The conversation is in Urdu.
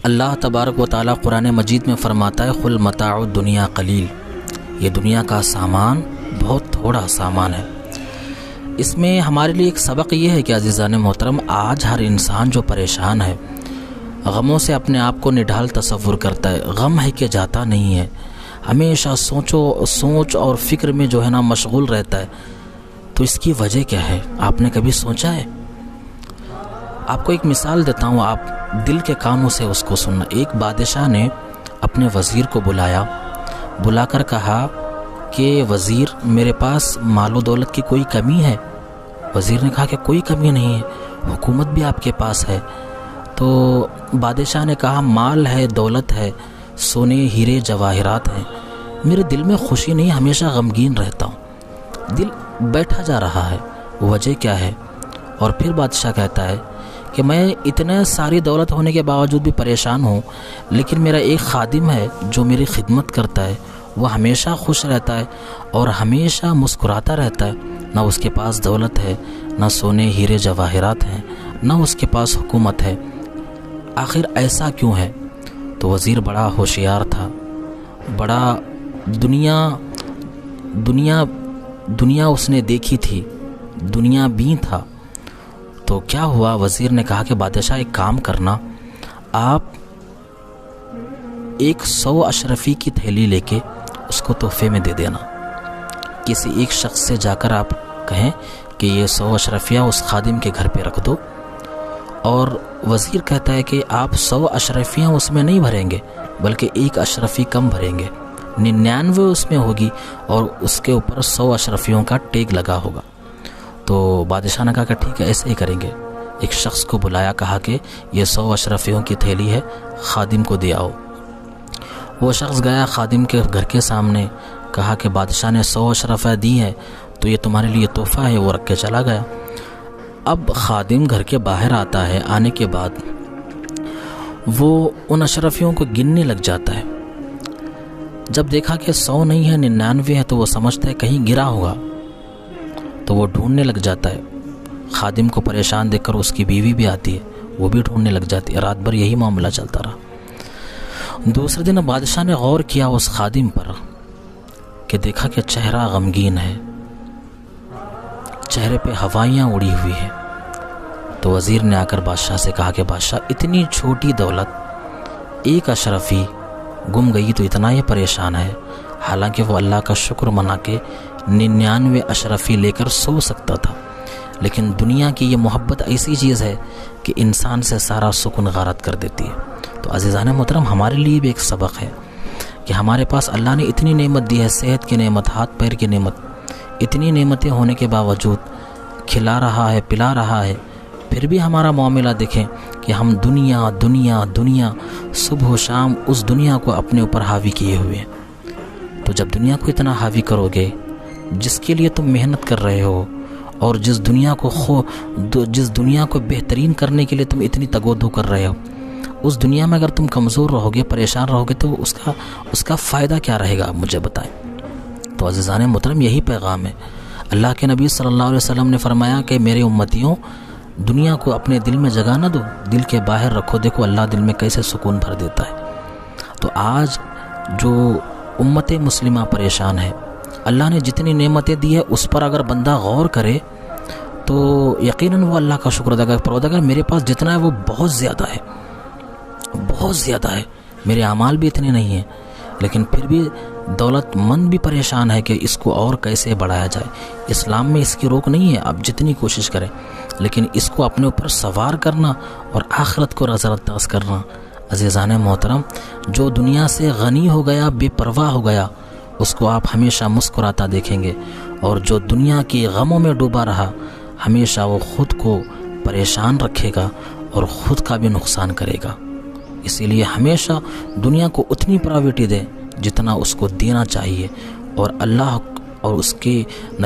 اللہ تبارک و تعالیٰ قرآن مجید میں فرماتا ہے قل متاع الدنیا قلیل، یہ دنیا کا سامان بہت تھوڑا سامان ہے۔ اس میں ہمارے لیے ایک سبق یہ ہے کہ عزیزان محترم، آج ہر انسان جو پریشان ہے، غموں سے اپنے آپ کو نڈھال تصور کرتا ہے، غم ہے کہ جاتا نہیں ہے، ہمیشہ سوچ اور فکر میں جو ہے نا مشغول رہتا ہے۔ تو اس کی وجہ کیا ہے؟ آپ نے کبھی سوچا ہے؟ آپ کو ایک مثال دیتا ہوں، آپ دل کے کانوں سے اس کو سننا۔ ایک بادشاہ نے اپنے وزیر کو بلا کر کہا کہ وزیر، میرے پاس مال و دولت کی کوئی کمی ہے؟ وزیر نے کہا کہ کوئی کمی نہیں ہے، حکومت بھی آپ کے پاس ہے۔ تو بادشاہ نے کہا مال ہے، دولت ہے، سونے ہیرے جواہرات ہیں، میرے دل میں خوشی نہیں، ہمیشہ غمگین رہتا ہوں، دل بیٹھا جا رہا ہے، وجہ کیا ہے؟ اور پھر بادشاہ کہتا ہے کہ میں اتنا ساری دولت ہونے کے باوجود بھی پریشان ہوں، لیکن میرا ایک خادم ہے جو میری خدمت کرتا ہے، وہ ہمیشہ خوش رہتا ہے اور ہمیشہ مسکراتا رہتا ہے، نہ اس کے پاس دولت ہے، نہ سونے ہیرے جواہرات ہیں، نہ اس کے پاس حکومت ہے، آخر ایسا کیوں ہے؟ تو وزیر بڑا ہوشیار تھا، بڑا دنیا اس نے دیکھی تھی، دنیا بین تھا۔ تو کیا ہوا؟ وزیر نے کہا کہ بادشاہ ایک کام کرنا، آپ ایک 100 اشرفی کی تھیلی لے کے اس کو تحفے میں دے دینا، کسی ایک شخص سے جا کر آپ کہیں کہ یہ 100 اشرفیہ اس خادم کے گھر پہ رکھ دو۔ اور وزیر کہتا ہے کہ آپ 100 اشرفیاں اس میں نہیں بھریں گے، بلکہ ایک اشرفی کم بھریں گے، 99 اس میں ہوگی اور اس کے اوپر 100 اشرفیوں کا ٹیگ لگا ہوگا۔ تو بادشاہ نے کہا کہ ٹھیک ہے، ایسے ہی کریں گے۔ ایک شخص کو بلایا، کہا کہ یہ 100 اشرفیوں کی تھیلی ہے، خادم کو دے آؤ۔ وہ شخص گیا خادم کے گھر کے سامنے، کہا کہ بادشاہ نے 100 اشرفیاں دی ہیں، تو یہ تمہارے لیے تحفہ ہے، وہ رکھ کے چلا گیا۔ اب خادم گھر کے باہر آتا ہے، آنے کے بعد وہ ان اشرفیوں کو گننے لگ جاتا ہے۔ جب دیکھا کہ 100 نہیں ہے، 99 ہے، تو وہ سمجھتا ہے کہیں گرا ہوگا، تو وہ ڈھونڈنے لگ جاتا ہے۔ خادم کو پریشان دیکھ کر اس کی بیوی بھی آتی ہے، وہ بھی ڈھونڈنے لگ جاتی ہے۔ رات بھر یہی معاملہ چلتا رہا۔ دوسرے دن بادشاہ نے غور کیا اس خادم پر کہ دیکھا کہ چہرہ غمگین ہے، چہرے پہ ہوائیاں اڑی ہوئی ہیں۔ تو وزیر نے آ کر بادشاہ سے کہا کہ بادشاہ، اتنی چھوٹی دولت، ایک اشرفی گم گئی تو اتنا یہ پریشان ہے، حالانکہ وہ اللہ کا شکر منا کے 99 اشرفی لے کر سو سکتا تھا۔ لیکن دنیا کی یہ محبت ایسی چیز ہے کہ انسان سے سارا سکون غارت کر دیتی ہے۔ تو عزیزان محترم، ہمارے لیے بھی ایک سبق ہے کہ ہمارے پاس اللہ نے اتنی نعمت دی ہے، صحت کی نعمت، ہاتھ پیر کی نعمت، اتنی نعمتیں ہونے کے باوجود کھلا رہا ہے، پلا رہا ہے، پھر بھی ہمارا معاملہ دیکھیں کہ ہم دنیا دنیا دنیا صبح و شام اس دنیا کو اپنے اوپر حاوی کیے ہوئے ہیں۔ تو جب دنیا کو اتنا حاوی کرو گے، جس کے لیے تم محنت کر رہے ہو اور جس دنیا کو بہترین کرنے کے لیے تم اتنی تگودو کر رہے ہو، اس دنیا میں اگر تم کمزور رہو گے، پریشان رہو گے، تو اس کا فائدہ کیا رہے گا؟ آپ مجھے بتائیں۔ تو عزیزان محترم، یہی پیغام ہے۔ اللہ کے نبی صلی اللہ علیہ وسلم نے فرمایا کہ میرے امتیوں، دنیا کو اپنے دل میں جگہ نہ دو، دل کے باہر رکھو، دیکھو اللہ دل میں کیسے سکون بھر دیتا ہے۔ تو آج جو امت مسلمہ پریشان ہے، اللہ نے جتنی نعمتیں دی ہے اس پر اگر بندہ غور کرے تو یقیناً وہ اللہ کا شکر ادا کرے۔ پروردگار میرے پاس جتنا ہے وہ بہت زیادہ ہے، بہت زیادہ ہے، میرے اعمال بھی اتنے نہیں ہیں، لیکن پھر بھی دولت مند بھی پریشان ہے کہ اس کو اور کیسے بڑھایا جائے۔ اسلام میں اس کی روک نہیں ہے، آپ جتنی کوشش کریں، لیکن اس کو اپنے اوپر سوار کرنا اور آخرت کو نظر انداز کرنا۔ عزیزان محترم، جو دنیا سے غنی ہو گیا، بے پرواہ ہو گیا، اس کو آپ ہمیشہ مسکراتا دیکھیں گے، اور جو دنیا کی غموں میں ڈوبا رہا، ہمیشہ وہ خود کو پریشان رکھے گا اور خود کا بھی نقصان کرے گا۔ اسی لیے ہمیشہ دنیا کو اتنی پرائیورٹی دیں جتنا اس کو دینا چاہیے، اور اللہ اور اس کے